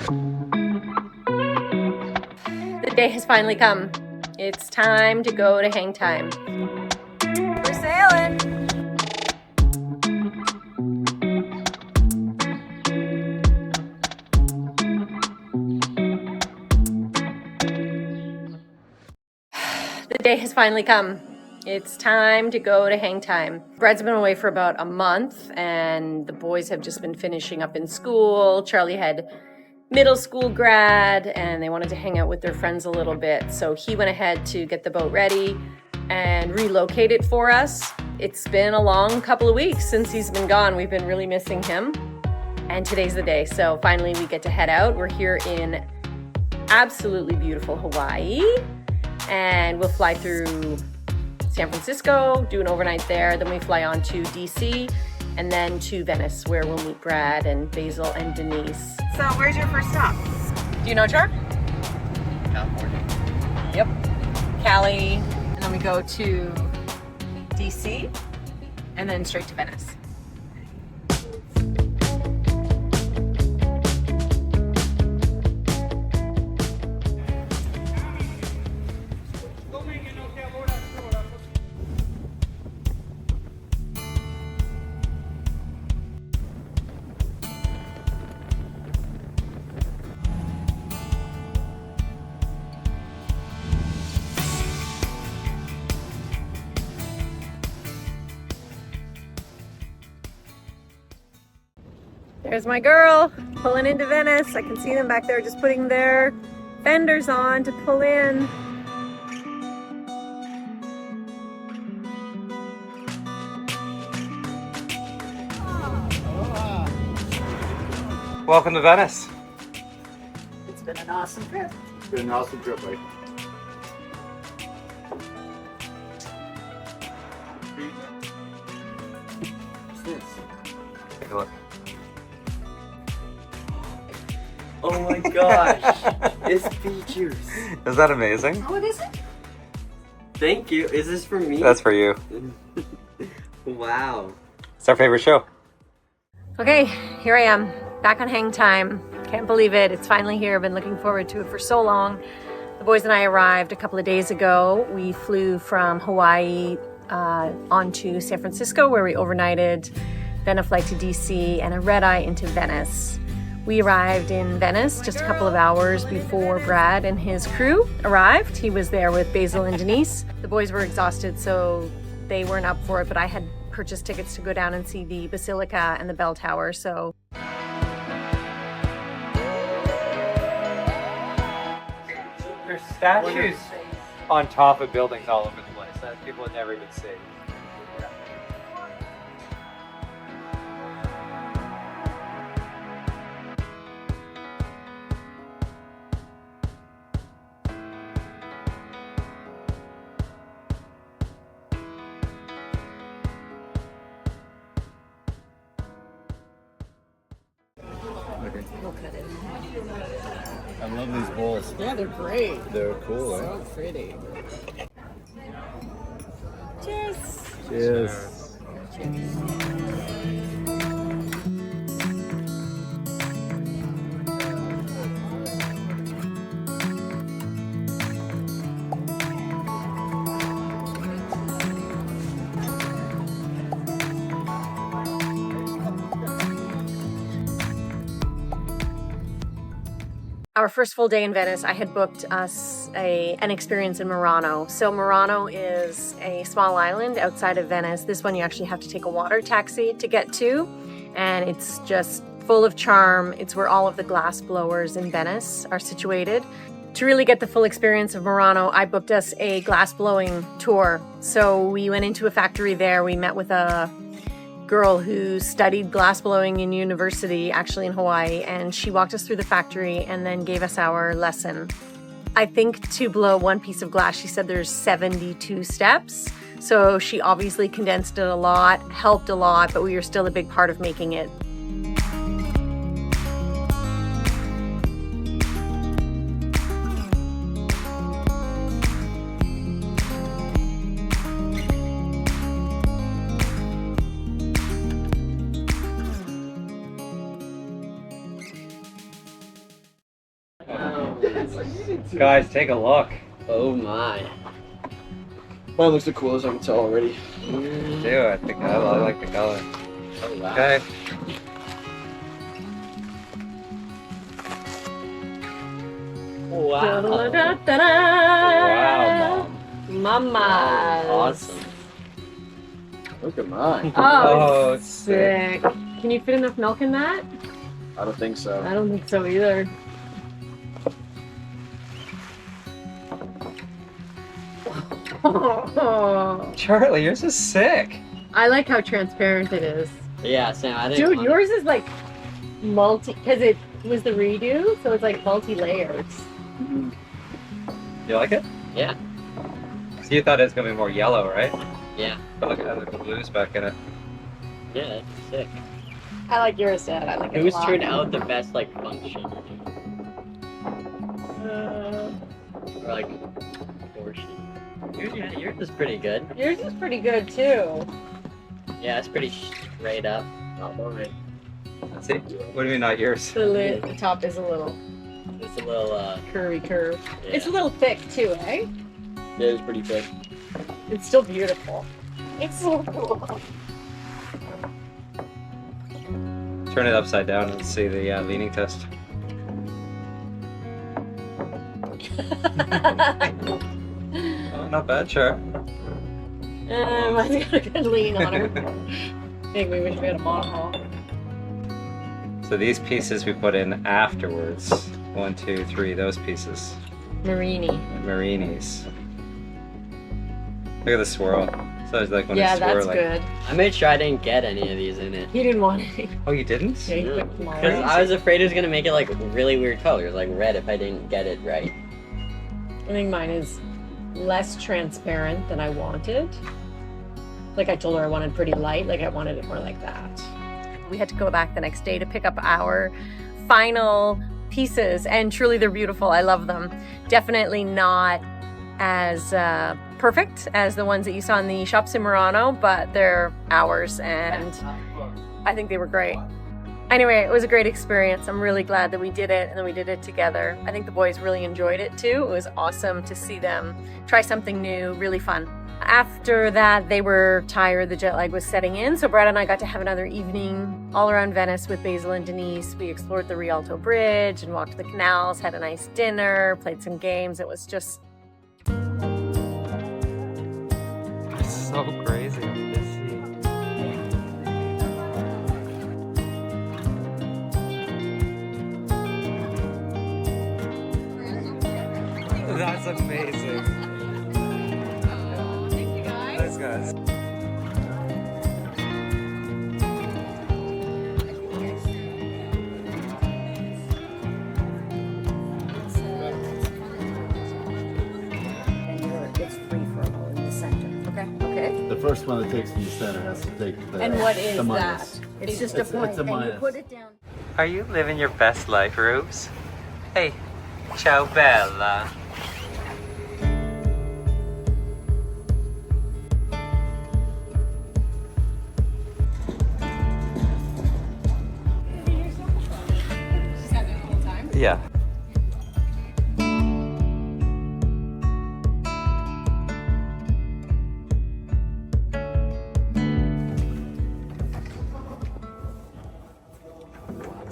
The day has finally come. It's time to go to Hangtime. We're sailing! The day has finally come. It's time to go to Hangtime. Brad's been away for about a month and the boys have just been finishing up in school. Charlie had middle school grad and they wanted to hang out with their friends a little bit. So he went ahead to get the boat ready and relocate it for us. It's been a long couple of weeks since he's been gone. We've been really missing him. And today's the day. So finally we get to head out. We're here in absolutely beautiful Hawaii. And we'll fly through San Francisco, do an overnight there. Then we fly on to DC and then to Venice where we'll meet Brad and Basil and Denise. So where's your first stop? Do you know, Char? California. Yep. Cali. And then we go to DC and then straight to Venice. There's my girl pulling into Venice. I can see them back there just putting their fenders on to pull in. Welcome to Venice. It's been an awesome trip. It's been an awesome trip, buddy. Take a look. Oh my gosh, it's beet juice. Is that amazing? Oh, what is it? Thank you. Is this for me? That's for you. Wow. It's our favorite show. Okay, here I am, back on Hangtime. Can't believe it. It's finally here. I've been looking forward to it for so long. The boys and I arrived a couple of days ago. We flew from Hawaii on to San Francisco where we overnighted, then a flight to DC and a red-eye into Venice. We arrived in Venice just a couple of hours before Brad and his crew arrived. He was there with Basil and Denise. The boys were exhausted, so they weren't up for it, but I had purchased tickets to go down and see the Basilica and the Bell Tower, so. There's statues on top of buildings all over the place that people would never even see. Okay. I love these bowls. Yeah, they're great. They're cool, eh? So pretty. Cheers. Cheers. Our first full day in Venice, I had booked us an experience in Murano. So Murano is a small island outside of Venice. This one you actually have to take a water taxi to get to, and it's just full of charm. It's where all of the glass blowers in Venice are situated. To really get the full experience of Murano, I booked us a glass blowing tour. So we went into a factory there. We met with a girl who studied glass blowing in university, actually in Hawaii, and she walked us through the factory and then gave us our lesson. I think to blow one piece of glass, she said there's 72 steps. So she obviously condensed it a lot, helped a lot, but we were still a big part of making it. Guys, take a look. Oh my. Mine looks the coolest, I can tell already. Dude, I think I like the color. Oh wow. Okay. Wow. Da-da-da-da-da. Mamas. Awesome. Look at mine. Oh, it's sick. Can you fit enough milk in that? I don't think so. I don't think so either. Charlie, yours is sick. I like how transparent it is. Yeah, Sam, I didn't Dude, want yours is like because it was the redo, so it's like multi-layers. You like it? Yeah. So you thought it was gonna be more yellow, right? Yeah. But look at the blues back in it. Yeah, that's sick. I like yours, Dad. I like it Who's a lot. turned out the best like function? Or like portion? Yours is pretty good. Yours is pretty good too. Yeah, it's pretty straight up. Not mine. Let's see. What do you mean not yours? The top is a little It's a little curvy curve. yeah. It's a little thick too, eh? Yeah, it's pretty thick. It's still beautiful. It's so cool. Turn it upside down and see the leaning test. Oh, not bad, sure. Mine's got a good lean on her. I think we wish we had a monohull. So these pieces we put in afterwards. 1, 2, 3, those pieces. Marini. Marinis. Look at the swirl. So it's like when Yeah, it's that's swirling. good. I made sure I didn't get any of these in it. He didn't want any. Oh, you didn't? Yeah, he picked them all. Because I was afraid it was gonna make it like really weird colors, like red, if I didn't get it right. I think mine is less transparent than I wanted. Like I told her I wanted pretty light, like I wanted it more like that. We had to go back the next day to pick up our final pieces, and truly they're beautiful. I love them. Definitely not as perfect as the ones that you saw in the shops in Murano, but they're ours, and I think they were great. Anyway, it was a great experience. I'm really glad that we did it and that we did it together. I think the boys really enjoyed it too. It was awesome to see them try something new, really fun. After that, they were tired, the jet lag was setting in, so Brad and I got to have another evening all around Venice with Basil and Denise. We explored the Rialto Bridge and walked the canals, had a nice dinner, played some games. It was just So crazy. That's amazing. thank you guys. Thanks, guys. It's free for all in the center. Okay. Okay. The first one that takes from the center has to take the And what is the that? minus. It's just a point, It's a and you minus. put it down. Are you living your best life, Rubes? Hey, ciao bella. Yeah.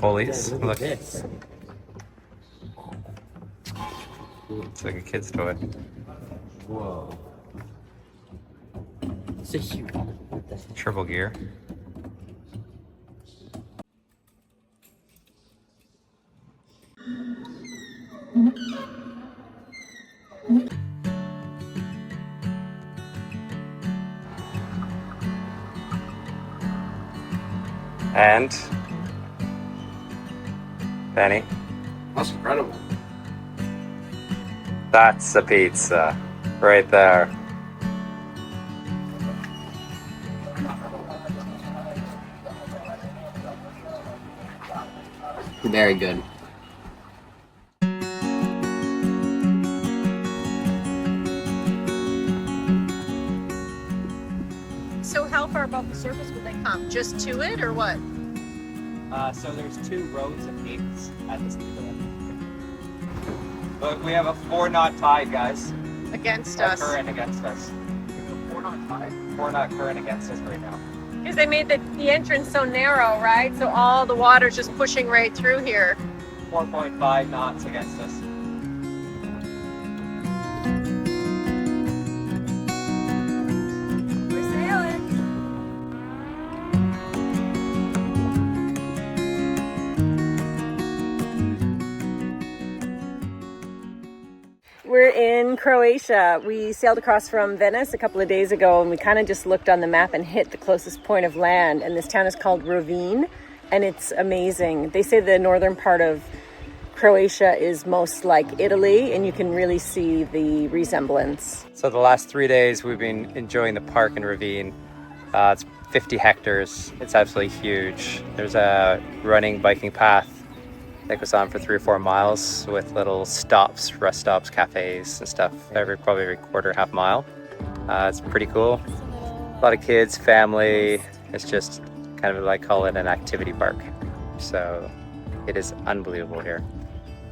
Bullies. Look. This. It's like a kid's toy. Whoa. It's a huge. What the heck? Triple gear. And Benny, That's incredible. that's a pizza right there. Very good. So how far above the surface would they come? Just to it or what? So there's 2 rows of gates at this Look, we have a 4-knot tide, guys. Against Our us. current against us. 4-knot tide? 4-knot current against us right now. Because they made the entrance so narrow, right? So all the water's just pushing right through here. 4.5 knots against us. We're sailing. We're in Croatia. We sailed across from Venice a couple of days ago, and we kind of just looked on the map and hit the closest point of land. And this town is called Ravinj, and it's amazing. They say the northern part of Croatia is most like Italy, and you can really see the resemblance. So the last 3 days we've been enjoying the park in Ravinj. It's 50 hectares. It's absolutely huge. There's a running biking path that goes on for 3 or 4 miles with little stops, rest stops, cafes and stuff probably every quarter, half mile. It's pretty cool. A lot of kids, family. It's just kind of like call it an activity park. So it is unbelievable here.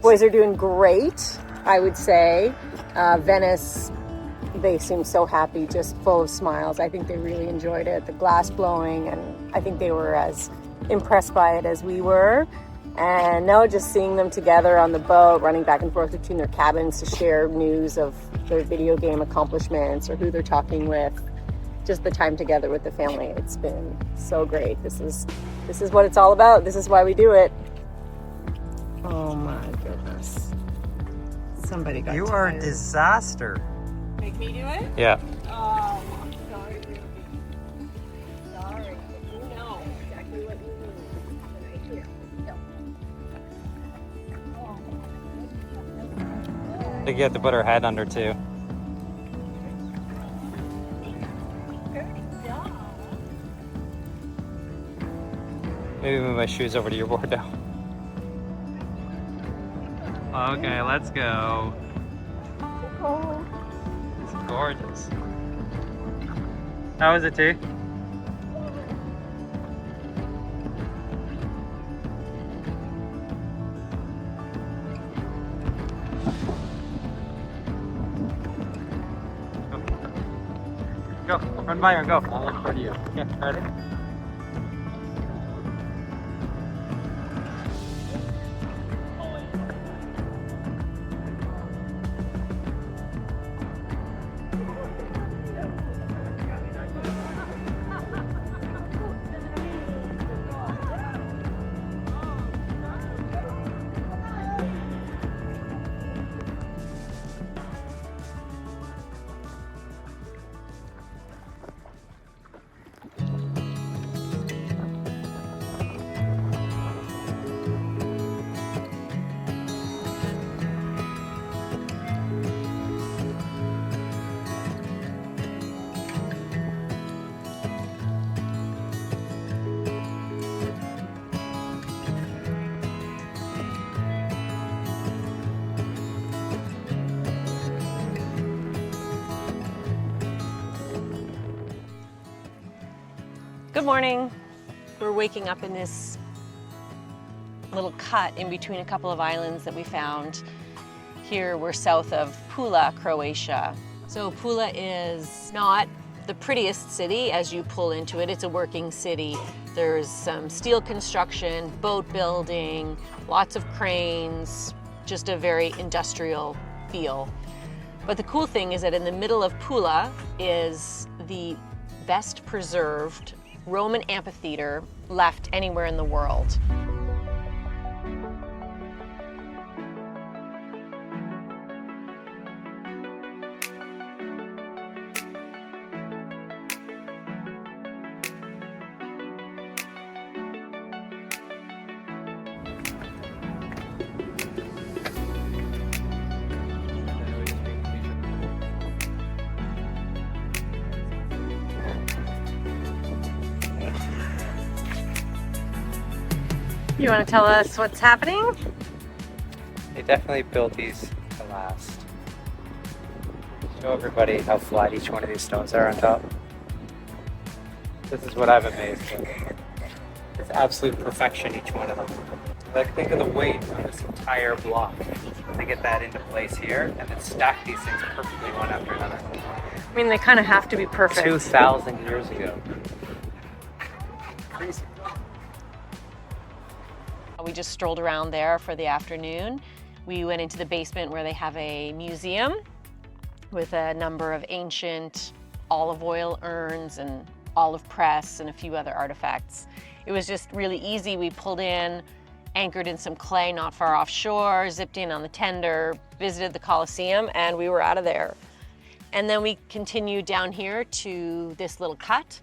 Boys are doing great, I would say. Venice, they seem so happy, just full of smiles. I think they really enjoyed it. The glass blowing, and I think they were as impressed by it as we were. And now just seeing them together on the boat, running back and forth between their cabins to share news of their video game accomplishments or who they're talking with. Just the time together with the family. It's been so great. This is what it's all about. This is why we do it. Oh my goodness. Somebody got You tired. are a disaster. Make me do it? Yeah. Oh, sorry, Ruby. Sorry. You know exactly what you need. Right here. Go. I think you have to put her head under too. Maybe move my shoes over to your board now. Okay, let's go. It's gorgeous. How was it, T? Go, run by her, go. I'll look for you. Yeah, ready? Good morning. We're waking up in this little cut in between a couple of islands that we found. Here we're south of Pula, Croatia. So Pula is not the prettiest city as you pull into it. It's a working city. There's some steel construction, boat building, lots of cranes, just a very industrial feel. But the cool thing is that in the middle of Pula is the best preserved Roman amphitheater left anywhere in the world. You want to tell us what's happening? They definitely built these to last. Show everybody how flat each one of these stones are on top. This is what I'm amazed at. It's absolute perfection, each one of them. Like, think of the weight of this entire block. to get that into place here and then stack these things perfectly one after another. I mean, they kind of have to be perfect. 2,000 years ago. Crazy. We just strolled around there for the afternoon. We went into the basement where they have a museum with a number of ancient olive oil urns and olive press and a few other artifacts. It was just really easy. We pulled in, anchored in some clay not far offshore, zipped in on the tender, visited the Colosseum, and we were out of there. And then we continued down here to this little cut,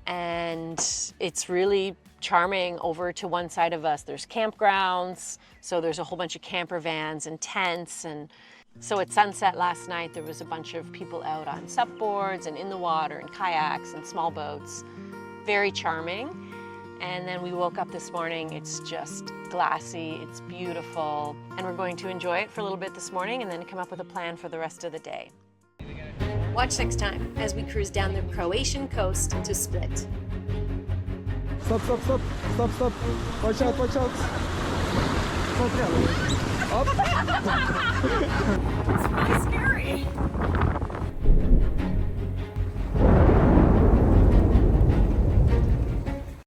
and it's really charming. Over to one side of us, there's campgrounds, so there's a whole bunch of camper vans and tents. And so at sunset last night, there was a bunch of people out on supboards and in the water and kayaks and small boats. Very charming. And then we woke up this morning, it's just glassy, it's beautiful, and we're going to enjoy it for a little bit this morning and then come up with a plan for the rest of the day. Watch next time as we cruise down the Croatian coast to Split. Stop, stop, stop, stop, stop. Watch out, watch out. Up. It's really scary.